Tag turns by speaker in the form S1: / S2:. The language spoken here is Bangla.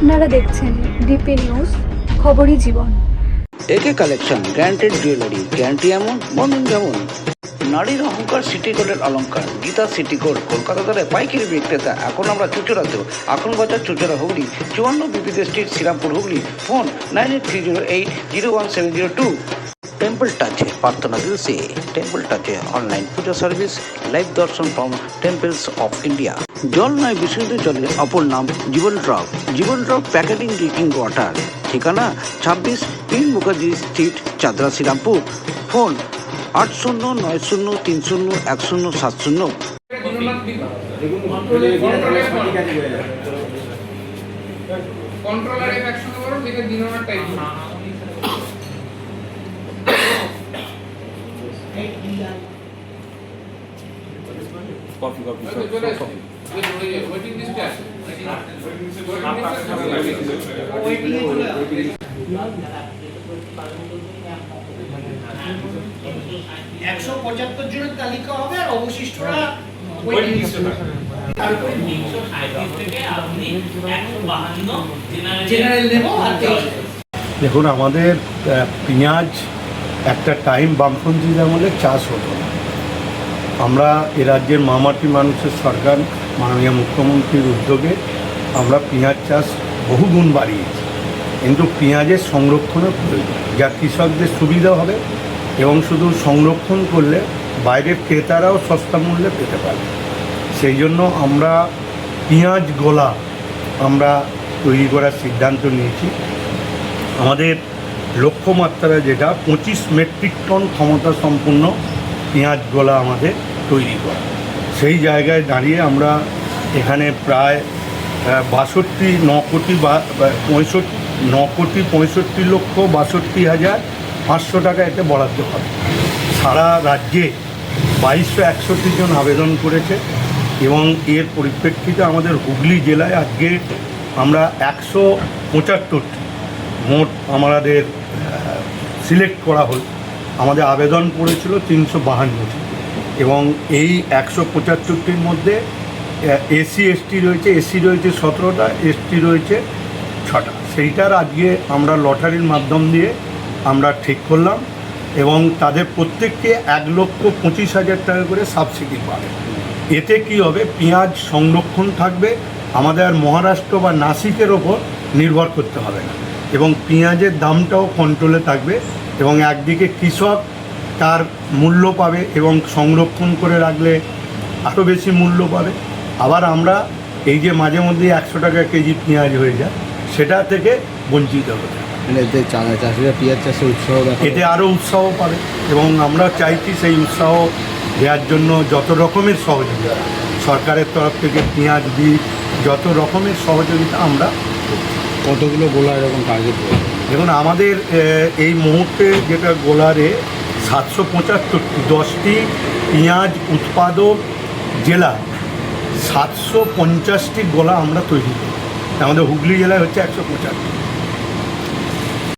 S1: আপনারা দেখছেন ডিপি নিউজ, খবরই জীবন।
S2: একে কালেকশন, গ্যারান্টেড জুয়েলারি, গ্যারান্টি এমন বন্ধন যেমন। নারীর অহংকার সিটি গোল্ডের অলংকার, গীতা সিটি গোল্ড, কলকাতা দ্বারা পাইকারি বিক্রেতা। এখন আমরা চুচড়াতেও, এখন বাজার চুচড়া হুগলি, 54 বিপিতে street, Serampore Hooghly. Phone 9830800702। Temple touch প্রার্থনা দিবসে টেম্পল টাচে online puja service, live darshan from temples of India. জল নয় বিশুদ্ধ জলের অপর নাম Jibon drop. Jibon drop packeting drinking water. ঠিকানা 26 পীর মুখার্জি স্ট্রিট, চাদরা, শ্রীরামপুর। ফোন 8090301070।
S3: কন্ট্রোলারে একসঙ্গে করো, দেখে দিননার টাইপ
S4: কফি
S3: ওয়েটিং লিস্টে আছে।
S5: একশো 75 জনের তালিকা হবে আর অবশিষ্টরা
S3: ওয়েটিং লিস্টে থাকে।
S5: তারপরে
S6: 337 থেকে আপনি 152
S5: জেনারেল নেব আর
S7: দেখুন, আমাদের পেঁয়াজ একটা টাইম বামপন্থী আমলে চাষ হতো না। আমরা এ রাজ্যের মামাটি মানুষের সরকার, মাননীয় মুখ্যমন্ত্রীর উদ্যোগে আমরা পেঁয়াজ চাষ বহুগুণ বাড়িয়েছি, কিন্তু পেঁয়াজের সংরক্ষণের প্রয়োজন, যা কৃষকদের সুবিধা হবে এবং শুধু সংরক্ষণ করলে বাইরের ক্রেতারাও সস্তা মূল্যে পেতে পারবে। সেই জন্য আমরা পেঁয়াজ গোলা আমরা তৈরি করার সিদ্ধান্ত নিয়েছি। আমাদের লক্ষ্যমাত্রা যেটা 25 মেট্রিক টন ক্ষমতা সম্পন্ন পেঁয়াজ গোলা আমাদের তৈরি করা। সেই জায়গায় দাঁড়িয়ে আমরা এখানে প্রায় 9,65,500 টাকা এতে বরাদ্দ হবে। সারা রাজ্যে 2261 জন আবেদন করেছে এবং এর পরিপ্রেক্ষিতে আমাদের হুগলি জেলায় আজকে আমরা 175টি মোট আমাদের সিলেক্ট করা হল। আমাদের আবেদন পড়েছিল 352টি এবং এই 175টির মধ্যে এসসি এসটি রয়েছে, এসসি রয়েছে 17টা, এসটি রয়েছে 6টা। সেইটার আজকে আমরা লটারির মাধ্যম দিয়ে আমরা ঠিক করলাম এবং তাদের প্রত্যেককে 1,25,000 টাকা করে সাবসিডি পাবে। এতে কি হবে, পেঁয়াজ সংরক্ষণ থাকবে, আমাদের আর মহারাষ্ট্র বা নাসিকের ওপর নির্ভর করতে হবে না এবং পেঁয়াজের দামটাও কন্ট্রোলে থাকবে এবং একদিকে কৃষক তার মূল্য পাবে এবং সংরক্ষণ করে রাখলে আরও বেশি মূল্য পাবে। আবার আমরা এই যে মাঝে মধ্যে 100 টাকা কেজি পেঁয়াজ হয়ে যায়, সেটা থেকে বঞ্চিত হবে।
S4: এতে চাষিরা পেঁয়াজ চাষে উৎসাহ দেখাবে,
S7: এতে আরও উৎসাহ পাবে এবং আমরা চাইছি সেই উৎসাহ দেওয়ার জন্য যত রকমের সহযোগিতা সরকারের তরফ থেকে, পেঁয়াজ বীজ, যত রকমের সহযোগিতা আমরা
S4: কতগুলো গোলা এরকম টার্গেট রয়েছে?
S7: দেখুন, আমাদের এই মুহূর্তে যেটা গোলারে 775টি, 10টি পেঁয়াজ উৎপাদক জেলা, 750টি গোলা আমরা তৈরি করি। আমাদের হুগলি জেলায় হচ্ছে 175।